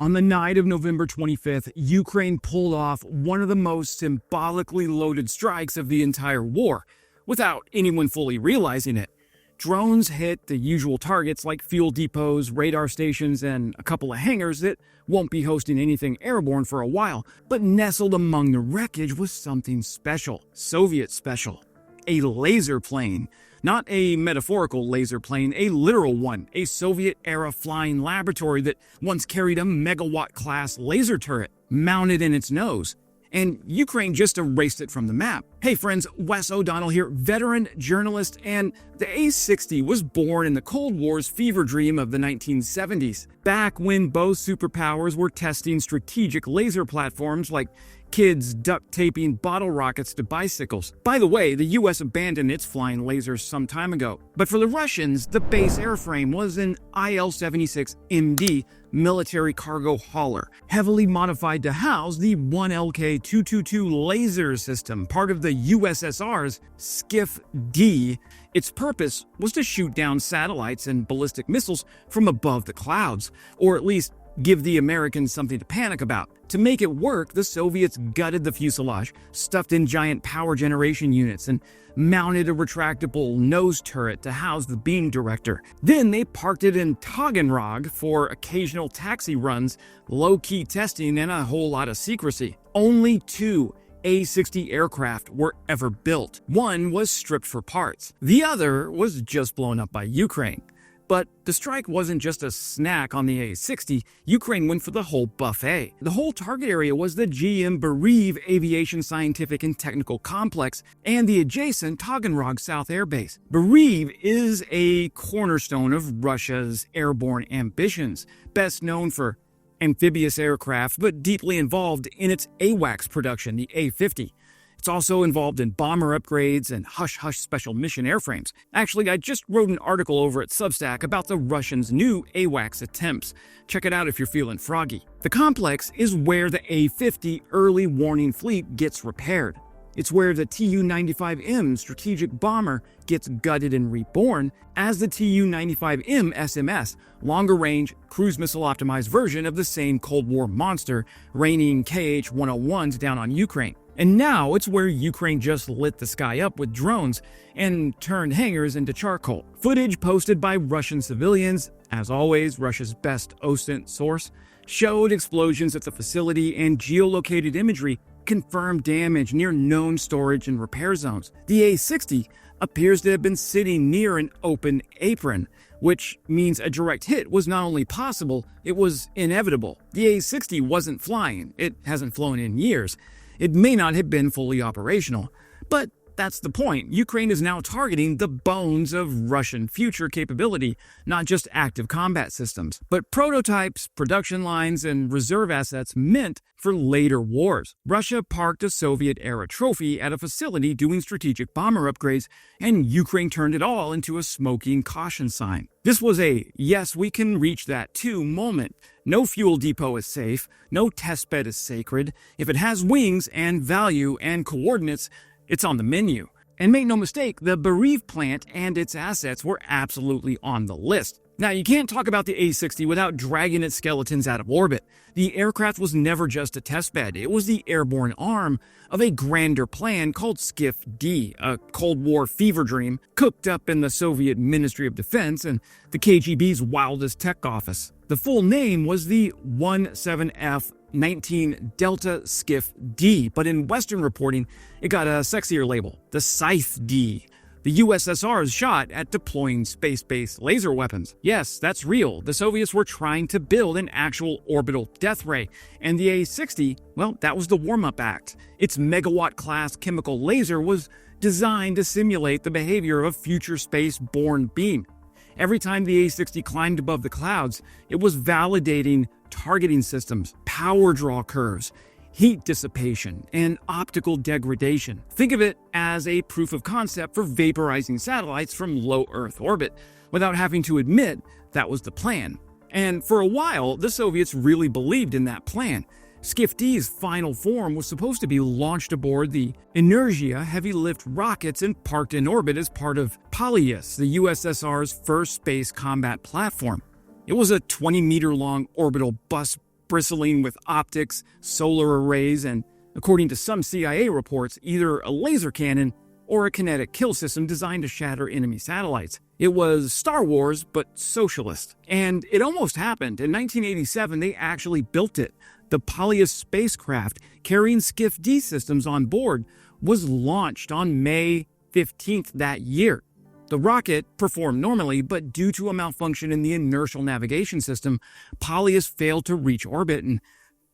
On the night of November 25th, Ukraine pulled off one of the most symbolically loaded strikes of the entire war, without anyone fully realizing it. Drones hit the usual targets like fuel depots, radar stations, and a couple of hangars that won't be hosting anything airborne for a while, but nestled among the wreckage was something special, Soviet special. A laser plane. Not a metaphorical laser plane, a literal one, a Soviet-era flying laboratory that once carried a megawatt-class laser turret mounted in its nose. And Ukraine just erased it from the map. Hey friends, Wes O'Donnell here, veteran journalist, and the A-60 was born in the Cold War's fever dream of the 1970s, back when both superpowers were testing strategic laser platforms like kids duct-taping bottle rockets to bicycles. By the way, the US abandoned its flying lasers some time ago. But for the Russians, the base airframe was an IL-76MD military cargo hauler, heavily modified to house the 1LK-222 laser system, part of the USSR's Skif-D. Its purpose was to shoot down satellites and ballistic missiles from above the clouds, or at least give the Americans something to panic about. To make it work, the Soviets gutted the fuselage, stuffed in giant power generation units, and mounted a retractable nose turret to house the beam director. Then they parked it in Taganrog for occasional taxi runs, low-key testing, and a whole lot of secrecy. Only 2 A-60 aircraft were ever built. One was stripped for parts. The other was just blown up by Ukraine. But the strike wasn't just a snack on the A-60, Ukraine went for the whole buffet. The whole target area was the GM Beriev Aviation Scientific and Technical Complex and the adjacent Taganrog South Air Base. Beriev is a cornerstone of Russia's airborne ambitions, best known for amphibious aircraft, but deeply involved in its AWACS production, the A-50. It's also involved in bomber upgrades and hush-hush special mission airframes. Actually, I just wrote an article over at Substack about the Russians' new AWACS attempts. Check it out if you're feeling froggy. The complex is where the A-50 early warning fleet gets repaired. It's where the Tu-95M strategic bomber gets gutted and reborn as the Tu-95M SMS, longer-range, cruise missile-optimized version of the same Cold War monster raining KH-101s down on Ukraine. And now it's where Ukraine just lit the sky up with drones and turned hangars into charcoal. Footage posted by Russian civilians, as always Russia's best OSINT source, showed explosions at the facility, and geolocated imagery confirmed damage near known storage and repair zones. The A-60 appears to have been sitting near an open apron, which means a direct hit was not only possible, it was inevitable. The A-60 wasn't flying. It hasn't flown in years. It may not have been fully operational, but that's the point. Ukraine is now targeting the bones of Russian future capability, not just active combat systems, but prototypes, production lines, and reserve assets meant for later wars. Russia parked a Soviet-era trophy at a facility doing strategic bomber upgrades, and Ukraine turned it all into a smoking caution sign. This was a, yes, we can reach that too moment. No fuel depot is safe, no testbed is sacred. If it has wings and value and coordinates, it's on the menu. And make no mistake, the Beriev plant and its assets were absolutely on the list. Now, you can't talk about the A-60 without dragging its skeletons out of orbit. The aircraft was never just a testbed. It was the airborne arm of a grander plan called Skif-D, a Cold War fever dream cooked up in the Soviet Ministry of Defense and the KGB's wildest tech office. The full name was the 17F-19 Delta Skif-D, but in Western reporting, it got a sexier label, the Scythe-D. The USSR's shot at deploying space-based laser weapons. Yes, that's real. The Soviets were trying to build an actual orbital death ray, and the A-60, well, that was the warm-up act. Its megawatt-class chemical laser was designed to simulate the behavior of a future space-borne beam. Every time the A-60 climbed above the clouds, it was validating targeting systems, power draw curves, heat dissipation, and optical degradation. Think of it as a proof of concept for vaporizing satellites from low Earth orbit, without having to admit that was the plan. And for a while, the Soviets really believed in that plan. Skif-D's final form was supposed to be launched aboard the Energia heavy-lift rockets and parked in orbit as part of Polyus, the USSR's first space combat platform. It was a 20-meter-long orbital bus bristling with optics, solar arrays, and, according to some CIA reports, either a laser cannon or a kinetic kill system designed to shatter enemy satellites. It was Star Wars, but socialist. And it almost happened. In 1987, they actually built it. The Polyus spacecraft, carrying Skif-D systems on board, was launched on May 15th that year. The rocket performed normally, but due to a malfunction in the inertial navigation system, Polyus failed to reach orbit and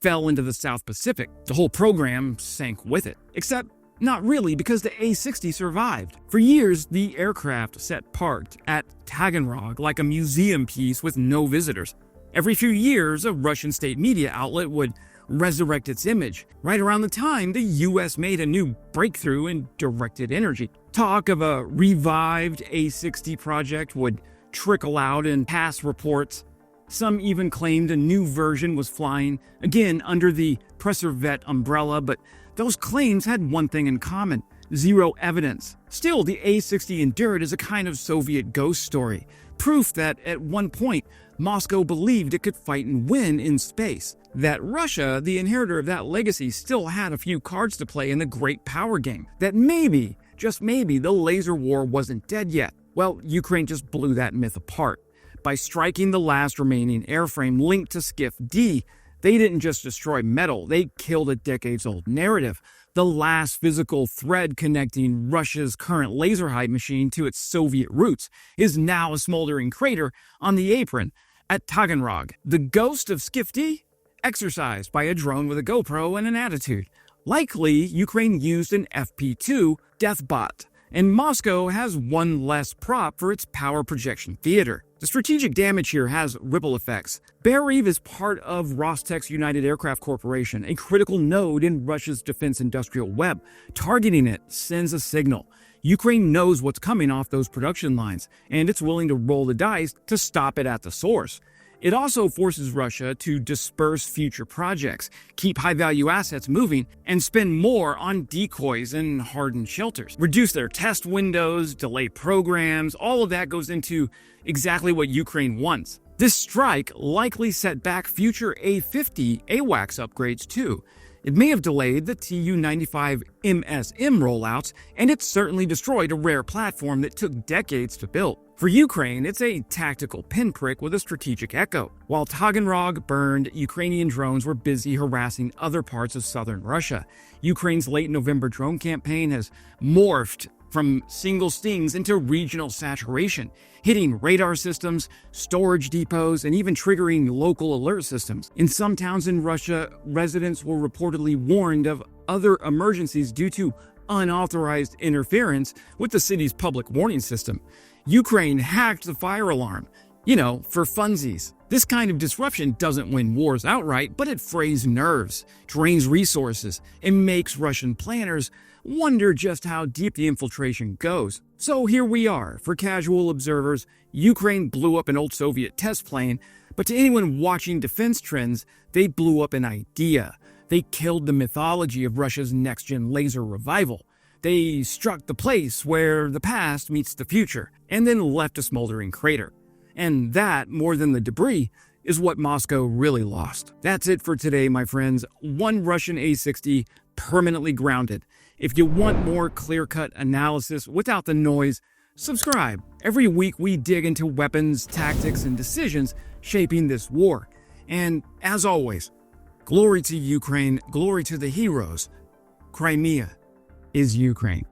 fell into the South Pacific. The whole program sank with it. Except not really, because the A-60 survived. For years, the aircraft sat parked at Taganrog like a museum piece with no visitors. Every few years, a Russian state media outlet would resurrect its image. Right around the time, the US made a new breakthrough in directed energy. Talk of a revived A-60 project would trickle out in past reports. Some even claimed a new version was flying, again under the Preservet umbrella, but those claims had one thing in common: zero evidence. Still, the A-60 endured as a kind of Soviet ghost story, proof that at one point, Moscow believed it could fight and win in space. That Russia, the inheritor of that legacy, still had a few cards to play in the great power game. That maybe, just maybe, the laser war wasn't dead yet. Well, Ukraine just blew that myth apart. By striking the last remaining airframe linked to Skif-D, they didn't just destroy metal, they killed a decades-old narrative. The last physical thread connecting Russia's current laser-hide machine to its Soviet roots is now a smoldering crater on the apron at Taganrog. The ghost of Skif-D? Exorcised by a drone with a GoPro and an attitude. Likely, Ukraine used an FP2 Deathbot, and Moscow has one less prop for its power projection theater. The strategic damage here has ripple effects. Beriev is part of Rostech's United Aircraft Corporation, a critical node in Russia's defense industrial web. Targeting it sends a signal. Ukraine knows what's coming off those production lines, and it's willing to roll the dice to stop it at the source. It also forces Russia to disperse future projects, keep high-value assets moving, and spend more on decoys and hardened shelters. Reduce their test windows, delay programs, all of that goes into exactly what Ukraine wants. This strike likely set back future A-50 AWACS upgrades too. It may have delayed the Tu-95 MSM rollouts, and it certainly destroyed a rare platform that took decades to build. For Ukraine, it's a tactical pinprick with a strategic echo. While Taganrog burned, Ukrainian drones were busy harassing other parts of southern Russia. Ukraine's late November drone campaign has morphed from single stings into regional saturation, hitting radar systems, storage depots, and even triggering local alert systems. In some towns in Russia, residents were reportedly warned of other emergencies due to unauthorized interference with the city's public warning system. Ukraine hacked the fire alarm, for funsies. This kind of disruption doesn't win wars outright, but it frays nerves, drains resources, and makes Russian planners wonder just how deep the infiltration goes. So here we are. For casual observers, Ukraine blew up an old Soviet test plane, but to anyone watching defense trends, they blew up an idea. They killed the mythology of Russia's next-gen laser revival. They struck the place where the past meets the future, and then left a smoldering crater. And that, more than the debris, is what Moscow really lost. That's it for today, my friends. One Russian A-60 permanently grounded. If you want more clear-cut analysis without the noise, subscribe. Every week we dig into weapons, tactics, and decisions shaping this war. And as always, glory to Ukraine, glory to the heroes. Crimea is Ukraine.